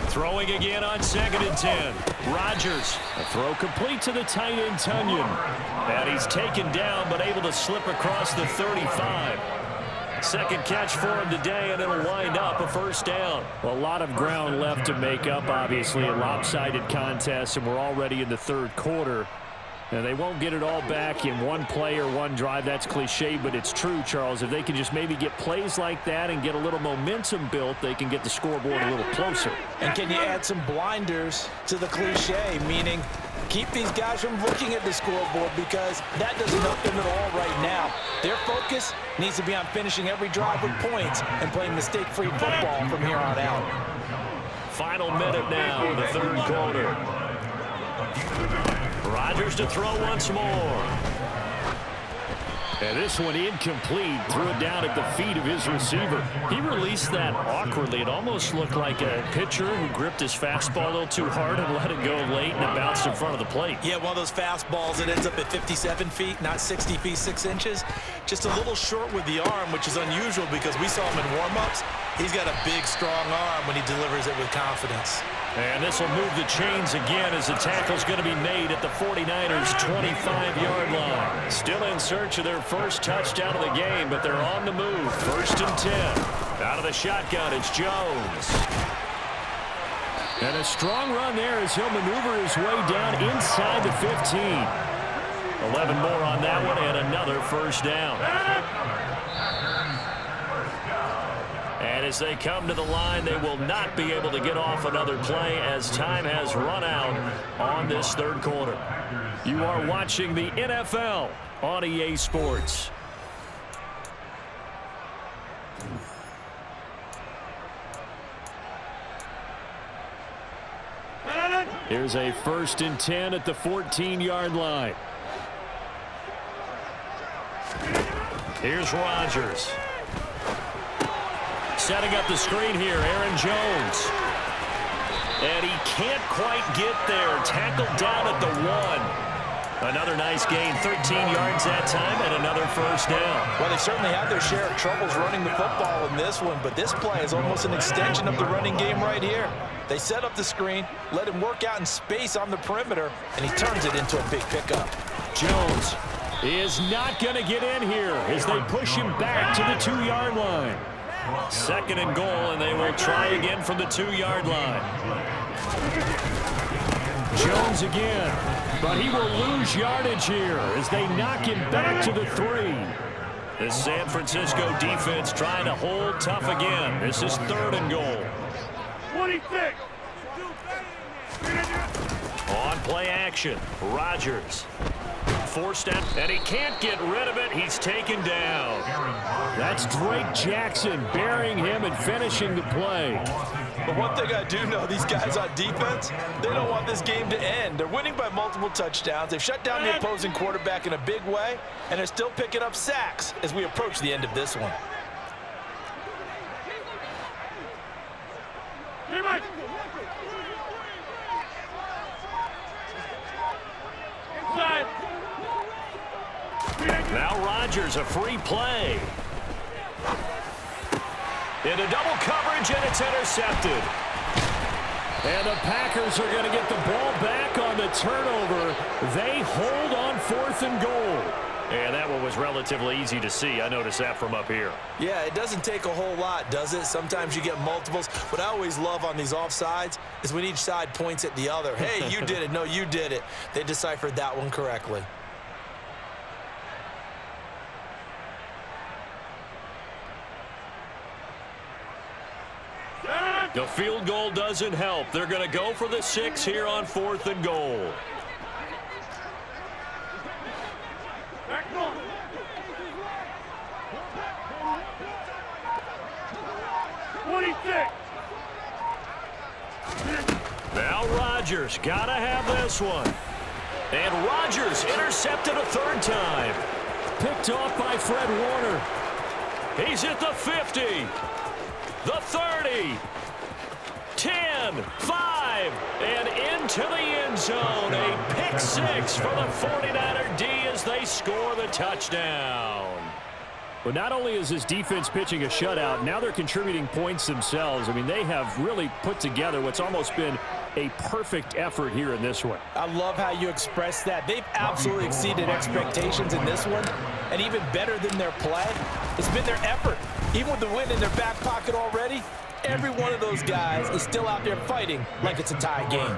Throwing again on 2nd and 10. Rodgers. A throw complete to the tight end, Tunyon. And he's taken down, but able to slip across the 35. Second catch for him today, and it'll wind up a first down. Well, a lot of ground left to make up, obviously, a lopsided contest, and we're already in the third quarter. And they won't get it all back in one play or one drive. That's cliche, but it's true, Charles. If they can just maybe get plays like that and get a little momentum built, they can get the scoreboard a little closer. And can you add some blinders to the cliche, meaning keep these guys from looking at the scoreboard, because that doesn't help them at all right now. Their focus needs to be on finishing every drive with points and playing mistake-free football from here on out. Final minute now, the third quarter. Rodgers to throw once more. And this one incomplete. Threw it down at the feet of his receiver. He released that awkwardly. It almost looked like a pitcher who gripped his fastball a little too hard and let it go late, and it bounced in front of the plate. Yeah, one of those fastballs that ends up at 57 feet, not 60 feet, 6 inches. Just a little short with the arm, which is unusual because we saw him in warm-ups. He's got a big, strong arm when he delivers it with confidence. And this will move the chains again as the tackle's going to be made at the 49ers' 25-yard line. Still in search of their first touchdown of the game, but they're on the move. 1st and 10. Out of the shotgun, it's Jones. And a strong run there as he'll maneuver his way down inside the 15. 11 more on that one, and another first down. And as they come to the line, they will not be able to get off another play as time has run out on this third quarter. You are watching the NFL on EA Sports. Here's a 1st and 10 at the 14-yard line. Here's Rodgers. Setting up the screen here, Aaron Jones. And he can't quite get there. Tackled down at the 1. Another nice gain, 13 yards that time, and another first down. Well, they certainly had their share of troubles running the football in this one, but this play is almost an extension of the running game right here. They set up the screen, let him work out in space on the perimeter, and he turns it into a big pickup. Jones is not going to get in here as they push him back to the 2-yard line. 2nd and goal, and they will try again from the 2-yard line. Jones again, but he will lose yardage here as they knock him back to the 3. The San Francisco defense trying to hold tough again. This is 3rd and goal. 26. On play action, Rodgers. Forced out, and he can't get rid of it. He's taken down. That's Drake Jackson burying him and finishing the play. But one thing I do know, these guys on defense, they don't want this game to end. They're winning by multiple touchdowns. They've shut down the opposing quarterback in a big way, and they're still picking up sacks as we approach the end of this one. Now Rodgers, a free play. Into double coverage, and it's intercepted. And the Packers are going to get the ball back on the turnover. They hold on 4th and goal. And that one was relatively easy to see. I noticed that from up here. Yeah, it doesn't take a whole lot, does it? Sometimes you get multiples. What I always love on these offsides is when each side points at the other. Hey, you did it. No, you did it. They deciphered that one correctly. The field goal doesn't help. They're going to go for the 6 here on 4th and goal. Rodgers, gotta have this one. And Rodgers intercepted a third time. Picked off by Fred Warner. He's at the 50, the 30, 10, 5, and into the end zone. A pick six for the 49er D as they score the touchdown. Well, not only is this defense pitching a shutout, now they're contributing points themselves. I mean, they have really put together what's almost been a perfect effort here in this one. I love how you express that. They've absolutely exceeded expectations in this one, and even better than their play, it's been their effort. Even with the win in their back pocket already, every one of those guys is still out there fighting like it's a tie game.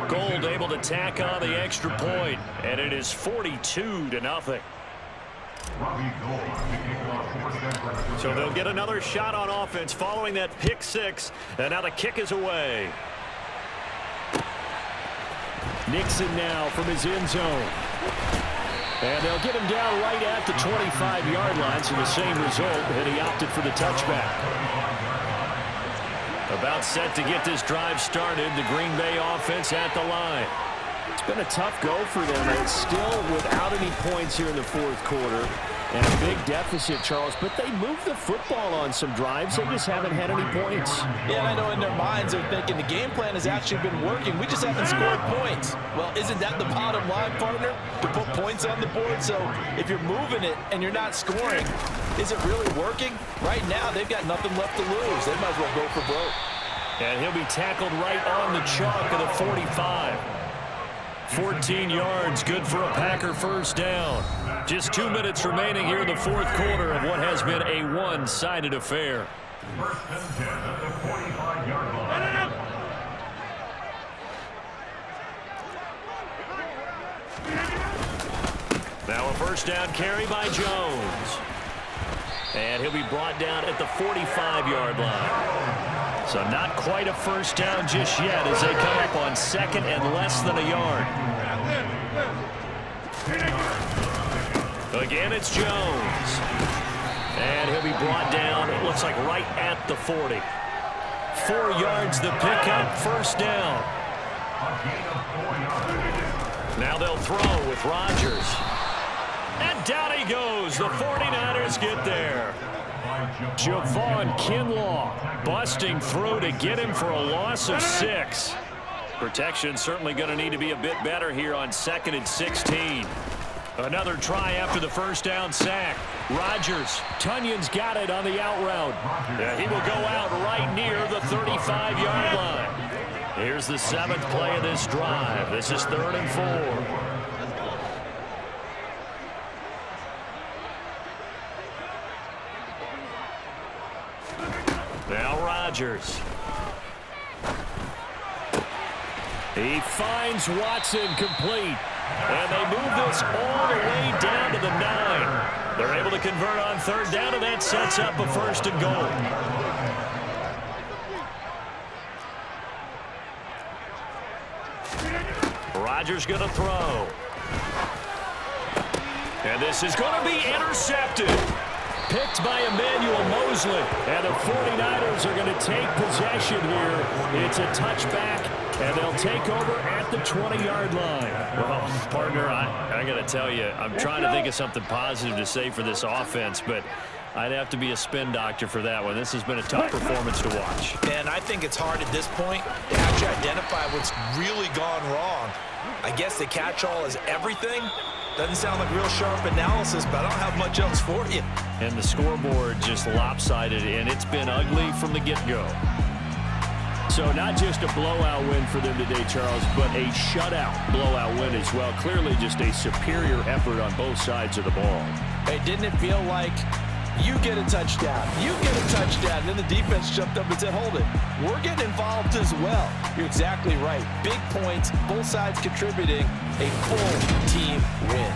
Gold able to tack on the extra point, and it is 42-0. So they'll get another shot on offense following that pick six, and now the kick is away. Nixon now from his end zone. And they'll get him down right at the 25-yard line, so the same result, and he opted for the touchback. About set to get this drive started, the Green Bay offense at the line. It's been a tough go for them. It's still without any points here in the fourth quarter. And a big deficit, Charles. But they moved the football on some drives. They just haven't had any points. Yeah, and I know in their minds they're thinking the game plan has actually been working. We just haven't scored points. Well, isn't that the bottom line, partner? To put points on the board? So if you're moving it and you're not scoring, is it really working? Right now, they've got nothing left to lose. They might as well go for broke. And he'll be tackled right on the chalk of the 45. 14 yards, good for a Packer first down. Just 2 minutes remaining here in the fourth quarter of what has been a one-sided affair. First and 10 at the 45-yard line. Now a first down carry by Jones. And he'll be brought down at the 45-yard line. So not quite a first down just yet as they come up on second and less than a yard. Again, it's Jones. And he'll be brought down, it looks like right at the 40. 4 yards the pickup, first down. Now they'll throw with Rodgers. And down he goes. The 49ers get there. Javon Kinlaw busting through to get him for a loss of 6. Protection certainly going to need to be a bit better here on 2nd and 16. Another try after the first down sack. Rodgers. Tunyon's got it on the out route. Yeah, he will go out right near the 35-yard line. Here's the 7th play of this drive. This is 3rd and 4. Now Rodgers. He finds Watson complete. And they move this all the way down to the 9. They're able to convert on 3rd down, and that sets up a 1st and goal. Rodgers going to throw. And this is going to be intercepted. Picked by Emmanuel Mosley. And the 49ers are going to take possession here. It's a touchback, and they'll take over at the 20-yard line. Well, partner, I got to tell you, I'm trying to think of something positive to say for this offense, but I'd have to be a spin doctor for that one. This has been a tough performance to watch. And I think it's hard at this point to actually identify what's really gone wrong. I guess the catch-all is everything. Doesn't sound like real sharp analysis, but I don't have much else for you. And the scoreboard just lopsided, and it's been ugly from the get-go. So not just a blowout win for them today, Charles, but a shutout blowout win as well. Clearly just a superior effort on both sides of the ball. Hey, didn't it feel like you get a touchdown, you get a touchdown, and then the defense jumped up and said, hold it, we're getting involved as well. You're exactly right. Big points, both sides contributing, a full team win.